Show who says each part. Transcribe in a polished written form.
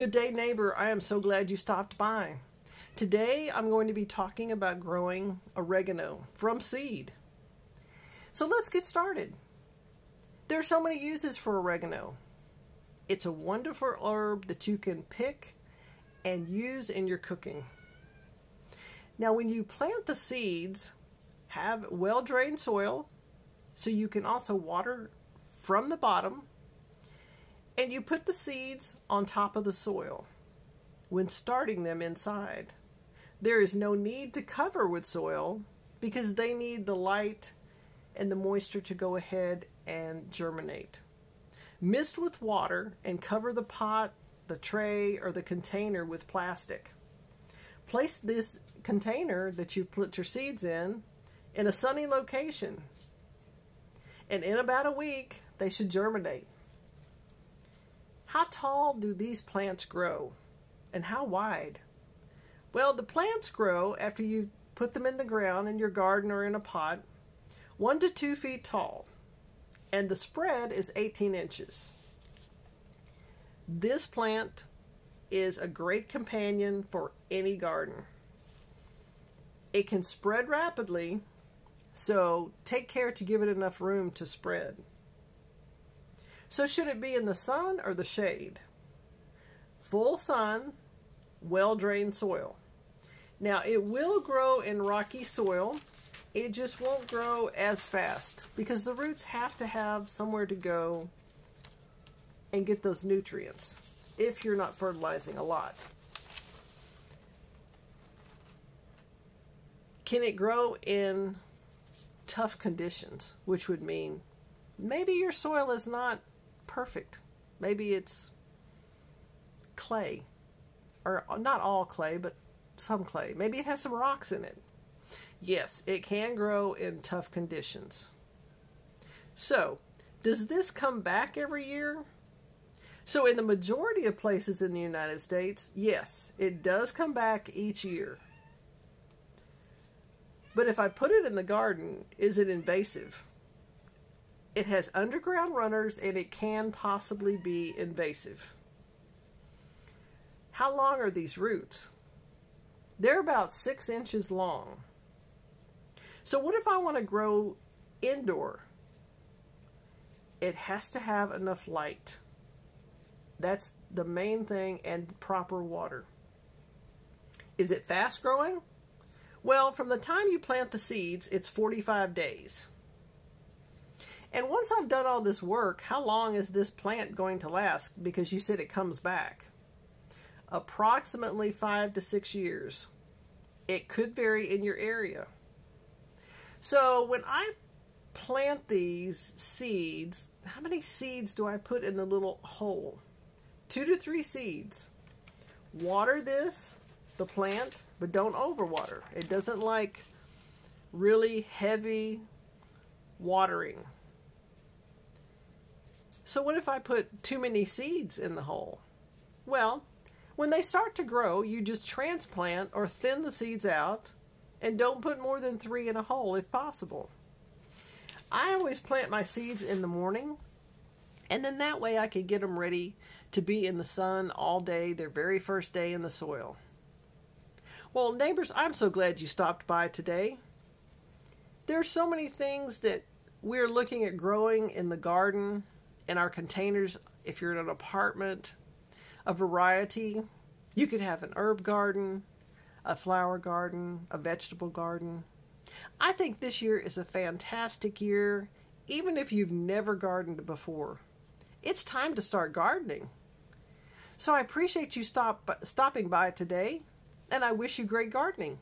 Speaker 1: Good day, neighbor. I am so glad you stopped by. Today, I'm going to be talking about growing oregano from seed. So let's get started. There are so many uses for oregano. It's a wonderful herb that you can pick and use in your cooking. Now, when you plant the seeds, have well-drained soil so you can also water from the bottom. And you put the seeds on top of the soil when starting them inside. There is no need to cover with soil because they need the light and the moisture to go ahead and germinate. Mist with water and cover the pot, the tray, or the container with plastic. Place this container that you put your seeds in a sunny location. And in about a week, they should germinate. How tall do these plants grow and how wide? Well, the plants grow after you put them in the ground in your garden or in a pot, 1 to 2 feet tall, and the spread is 18 inches. This plant is a great companion for any garden. It can spread rapidly, so take care to give it enough room to spread. So should it be in the sun or the shade? Full sun, well-drained soil. Now, it will grow in rocky soil. It just won't grow as fast because the roots have to have somewhere to go and get those nutrients if you're not fertilizing a lot. Can it grow in tough conditions, which would mean maybe your soil is not perfect. Maybe it's clay, or not all clay, but some clay. Maybe it has some rocks in it. Yes, it can grow in tough conditions. So, does this come back every year? So in the majority of places in the United States, yes, it does come back each year. But if I put it in the garden, is it invasive? It has underground runners and it can possibly be invasive. How long are these roots? They're about 6 inches long. So what if I want to grow indoor? It has to have enough light. That's the main thing, and proper water. Is it fast growing? Well, from the time you plant the seeds, it's 45 days. And once I've done all this work, how long is this plant going to last? Because you said it comes back. Approximately 5 to 6 years. It could vary in your area. So when I plant these seeds, how many seeds do I put in the little hole? 2 to 3 seeds. Water the plant, but don't overwater. It doesn't like really heavy watering. So what if I put too many seeds in the hole? Well, when they start to grow, you just transplant or thin the seeds out and don't put more than 3 in a hole if possible. I always plant my seeds in the morning, and then that way I can get them ready to be in the sun all day, their very first day in the soil. Well, neighbors, I'm so glad you stopped by today. There are so many things that we're looking at growing in the garden, in our containers. If you're in an apartment, a variety. You could have an herb garden, a flower garden, a vegetable garden. I think this year is a fantastic year, even if you've never gardened before. It's time to start gardening. So I appreciate you stopping by today, and I wish you great gardening.